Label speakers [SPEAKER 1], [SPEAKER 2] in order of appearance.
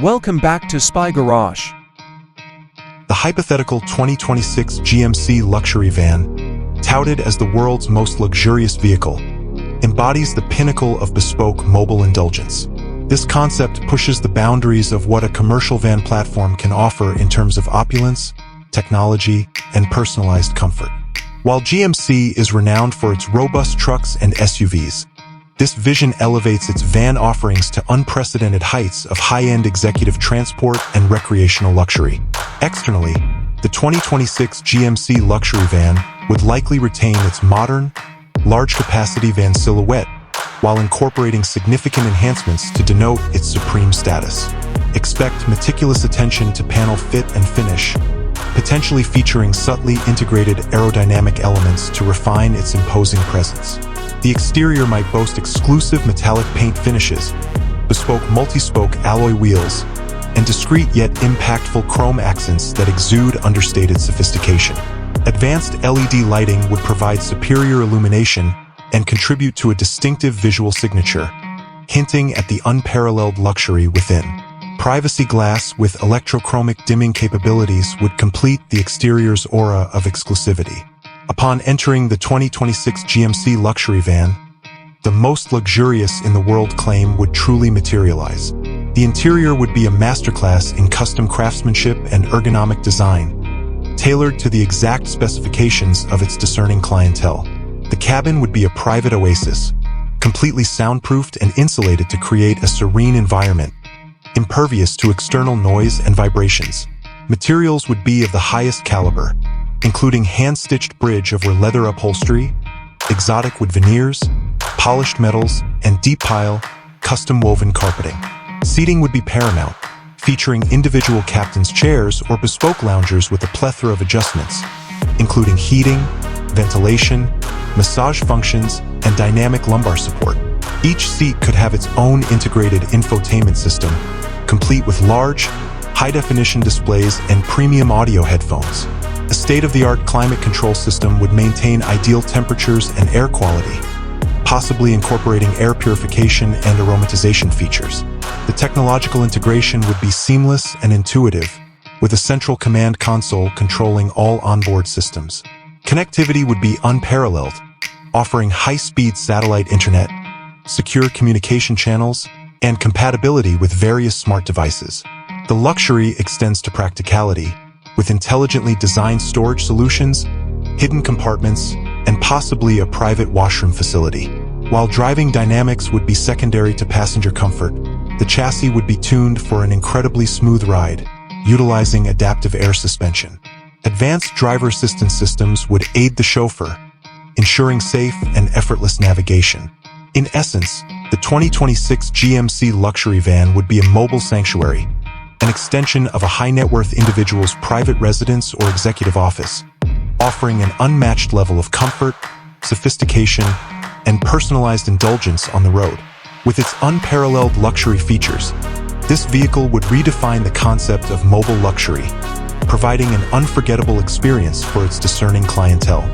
[SPEAKER 1] Welcome back to Spy Garage.
[SPEAKER 2] The hypothetical 2026 GMC Luxury van, touted as the world's most luxurious vehicle, embodies the pinnacle of bespoke mobile indulgence. This concept pushes the boundaries of what a commercial van platform can offer in terms of opulence, technology, and personalized comfort. While GMC is renowned for its robust trucks and SUVs, this vision elevates its van offerings to unprecedented heights of high-end executive transport and recreational luxury. Externally, the 2026 GMC Luxury van would likely retain its modern, large-capacity van silhouette while incorporating significant enhancements to denote its supreme status. Expect meticulous attention to panel fit and finish, potentially featuring subtly integrated aerodynamic elements to refine its imposing presence. The exterior might boast exclusive metallic paint finishes, bespoke multi-spoke alloy wheels, and discreet yet impactful chrome accents that exude understated sophistication. Advanced LED lighting would provide superior illumination and contribute to a distinctive visual signature, hinting at the unparalleled luxury within. Privacy glass with electrochromic dimming capabilities would complete the exterior's aura of exclusivity. Upon entering the 2026 GMC Luxury van, the most luxurious in the world claim would truly materialize. The interior would be a masterclass in custom craftsmanship and ergonomic design, tailored to the exact specifications of its discerning clientele. The cabin would be a private oasis, completely soundproofed and insulated to create a serene environment, impervious to external noise and vibrations. Materials would be of the highest caliber, including hand-stitched bridge over leather upholstery, exotic wood veneers, polished metals, and deep-pile, custom-woven carpeting. Seating would be paramount, featuring individual captain's chairs or bespoke loungers with a plethora of adjustments, including heating, ventilation, massage functions, and dynamic lumbar support. Each seat could have its own integrated infotainment system, complete with large, high-definition displays and premium audio headphones. A state-of-the-art climate control system would maintain ideal temperatures and air quality, possibly incorporating air purification and aromatization features. The technological integration would be seamless and intuitive, with a central command console controlling all onboard systems. Connectivity would be unparalleled, offering high-speed satellite internet, secure communication channels, and compatibility with various smart devices. The luxury extends to practicality, with intelligently designed storage solutions, hidden compartments, and possibly a private washroom facility. While driving dynamics would be secondary to passenger comfort, the chassis would be tuned for an incredibly smooth ride, utilizing adaptive air suspension. Advanced driver assistance systems would aid the chauffeur, ensuring safe and effortless navigation. In essence, the 2026 GMC Luxury van would be a mobile sanctuary, an extension of a high-net-worth individual's private residence or executive office, offering an unmatched level of comfort, sophistication, and personalized indulgence on the road. With its unparalleled luxury features, this vehicle would redefine the concept of mobile luxury, providing an unforgettable experience for its discerning clientele.